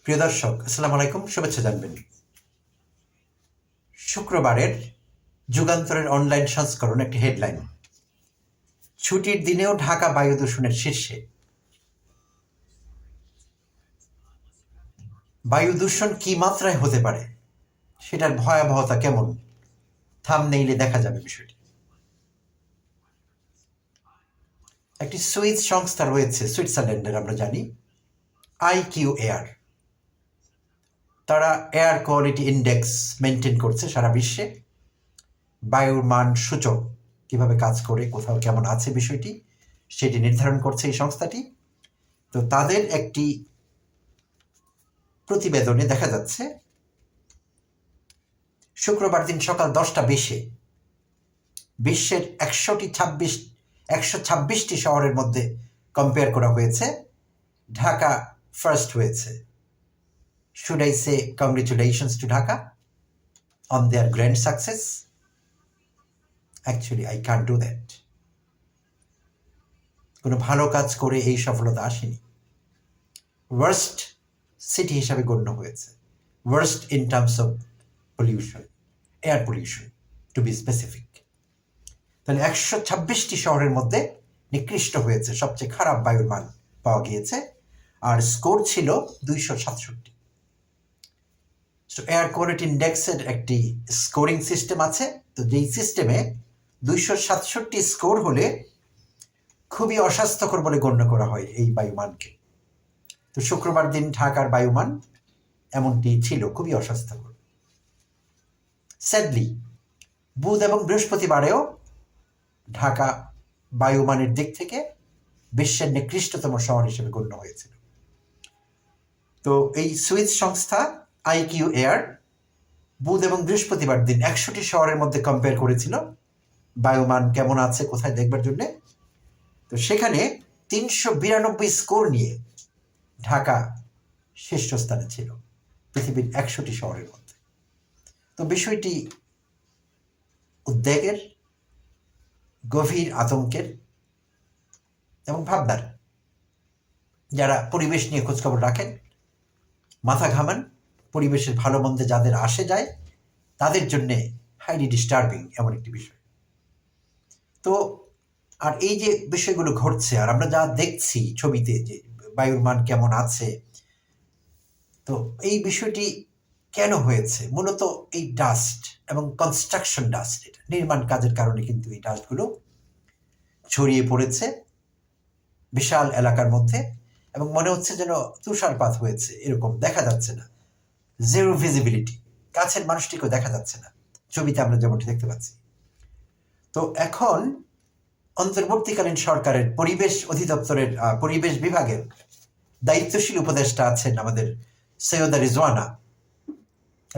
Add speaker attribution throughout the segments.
Speaker 1: প্রিয় দর্শক, আসসালামু আলাইকুম, শুভেচ্ছা জানবেন। শুক্রবারের যুগান্তরের অনলাইন সংস্করণ একটি হেডলাইন: ছুটির দিনেও ঢাকা বায়ু দূষণের শীর্ষে। বায়ু দূষণ কি মাত্রায় হতে পারে, সেটার ভয়াবহতা কেমন, থাম্বনেইলে দেখা যাবে বিষয়টি। একটি সুইস সংস্থা রয়েছে সুইজারল্যান্ডের, আমরা জানি, IQ এয়ার। তারা এয়ার কোয়ালিটি ইন্ডেক্স মেনটেন করছে সারা বিশ্বে। বায়ুর মান সূচক কিভাবে কাজ করে, কোথাও কেমন আছে বিষয়টি, সেটি নির্ধারণ করছে এই সংস্থাটি। তো তাদের একটি প্রতিবেদনে দেখা যাচ্ছে শুক্রবার দিন সকাল 10টা 20-এ বিশ্বের 126টি শহরের মধ্যে কম্পেয়ার করা হয়েছে। ঢাকা ফার্স্ট হয়েছে। Should I say congratulations two Dhaka on their grand success? Actually I can't do that. কোনো ভালো কাজ করে এই সফলতা আসেনি। ওয়ার্স্ট সিটি হিসাবে গণ্য হয়েছে, worst in terms of pollution, air pollution to be specific. তাহলে 126টি শহরের মধ্যে নিকৃষ্ট হয়েছে, সবচেয়ে খারাপ বায়ুর মান পাওয়া গিয়েছে। আর স্কোর ছিল 267। এয়ার কোয়ালিটি ইন্ডেক্সের একটি স্কোরিং সিস্টেম আছে। তো যেই সিস্টেমে 267 স্কোর হলে খুবই অস্বাস্থ্যকর বলে গণ্য করা হয় এই বায়ুমানকে। তো শুক্রবার দিন ঢাকার বায়ুমান এমনটি ছিল, খুবই অস্বাস্থ্যকর। স্যাডলি বুধ এবং বৃহস্পতিবারেও ঢাকা বায়ুমানের দিক থেকে বিশ্বের নিকৃষ্টতম শহর হিসেবে গণ্য হয়েছিল। তো এই সুইস সংস্থা IQ এয়ার বুধ এবং বৃহস্পতিবার দিন 100টি শহরের মধ্যে কম্পেয়ার করেছিল বায়ুমান কেমন আছে কোথায় দেখবার জন্যে। তো সেখানে 392 স্কোর নিয়ে ঢাকা শীর্ষস্থানে ছিল পৃথিবীর 100টি শহরের মধ্যে। তো বিষয়টি উদ্বেগের, গভীর আতঙ্কের এবং ভাবনার। যারা পরিবেশ নিয়ে খোঁজখবর রাখেন, মাথা ঘামান, পরিবেশের ভালো মন্দে যাদের আসে যায়, তাদের জন্যে হাইলি ডিস্টার্বিং এমন একটি বিষয়। তো আর এই যে বিষয়গুলো ঘটছে, আর আমরা যা দেখছি ছবিতে যে বায়ুর মান কেমন আছে, তো এই বিষয়টি কেন হয়েছে? মূলত এই ডাস্ট এবং কনস্ট্রাকশন ডাস্ট, এটা নির্মাণ কাজের কারণে কিন্তু এই ডাস্টগুলো ছড়িয়ে পড়েছে বিশাল এলাকার মধ্যে, এবং মনে হচ্ছে যেন তুষারপাত হয়েছে, এরকম দেখা যাচ্ছে না। জিরো ভিজিবিলিটি, কাছের মানুষটিকেও দেখা যাচ্ছে না, ছবিতে আমরা যেমনটি দেখতে পাচ্ছি। তো এখন অন্তর্বর্তীকালীন সরকারের পরিবেশ অধিদপ্তরের পরিবেশ বিভাগের দায়িত্বশীল উপদেষ্টা আছেন আমাদের সৈয়দা রিজওয়ানা,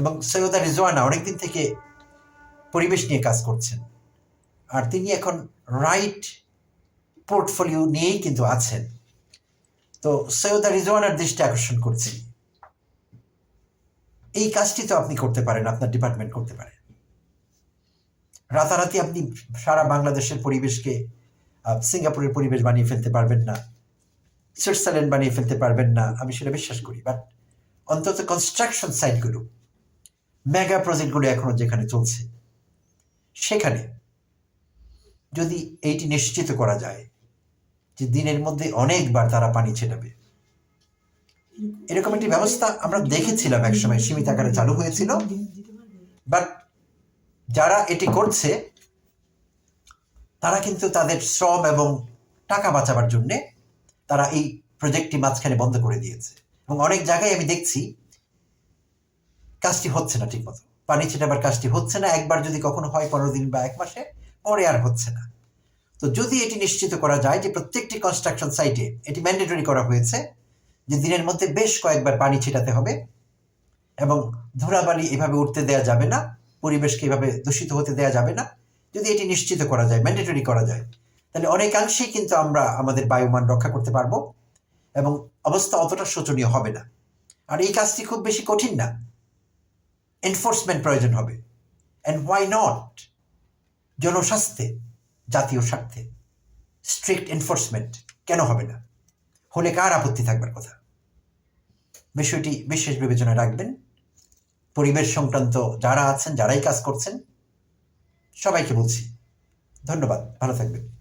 Speaker 1: এবং সৈয়দা রিজওয়ানা অনেকদিন থেকে পরিবেশ নিয়ে কাজ করছেন, আর তিনি এখন রাইট পোর্টফোলিও নিয়েই কিন্তু আছেন। তো সৈয়দা রিজওয়ানার দৃষ্টি আকর্ষণ করছি, এই কাজটি তো আপনি করতে পারেন, আপনার ডিপার্টমেন্ট করতে পারে। রাতারাতি আপনি সারা বাংলাদেশের পরিবেশকে সিঙ্গাপুরের পরিবেশ বানিয়ে ফেলতে পারবেন না, সুইজারল্যান্ড বানিয়ে ফেলতে পারবেন না, আমি সেটা বিশ্বাস করি। বাট অন্তত কনস্ট্রাকশন সাইটগুলো, মেগা প্রজেক্টগুলো এখনো যেখানে চলছে, সেখানে যদি এইটি নিশ্চিত করা যায় যে দিনের মধ্যে অনেকবার তারা পানি ছেটাবে, এরকম একটি ব্যবস্থা আমরা দেখেছিলাম একসময়, সীমিত আকারে চালু হয়েছিল। বাট যারা এটি করছে তারা কিন্তু তাদের শ্রম এবং টাকা বাঁচাবার জন্যে তারা এই প্রজেক্টটি মাঝখানে বন্ধ করে দিয়েছে, এবং অনেক জায়গায় আমি দেখছি কাজটি হচ্ছে না ঠিকমতো, পানি ছেটাবার কাজটি হচ্ছে না। একবার যদি কখনো হয় 15 দিন বা 1 মাসে, পরে আর হচ্ছে না। তো যদি এটি নিশ্চিত করা যায় যে প্রত্যেকটি কনস্ট্রাকশন সাইটে এটি ম্যান্ডেটরি করা হয়েছে যে দিনের মধ্যে বেশ কয়েকবার পানি ছিটাতে হবে, এবং ধুলাবালি এভাবে উঠতে দেওয়া যাবে না, পরিবেশকে এভাবে দূষিত হতে দেওয়া যাবে না, যদি এটি নিশ্চিত করা যায়, ম্যান্ডেটরি করা যায়, তাহলে অনেকাংশেই কিন্তু আমরা আমাদের বায়ুমান রক্ষা করতে পারবো, এবং অবস্থা অতটা শোচনীয় হবে না। আর এই কাজটি খুব বেশি কঠিন না, এনফোর্সমেন্ট প্রয়োজন হবে। And why not? জনস্বাস্থ্যে, জাতীয় স্বার্থে স্ট্রিক্ট এনফোর্সমেন্ট কেন হবে না? হলে কার আপত্তি থাকবার কথা? বিষয়টি বিশেষ বিবেচনায় রাখবেন। পরিবেশ সংক্রান্ত যারা আছেন, যারাই কাজ করছেন, সবাইকে বলছি ধন্যবাদ, ভালো থাকবেন।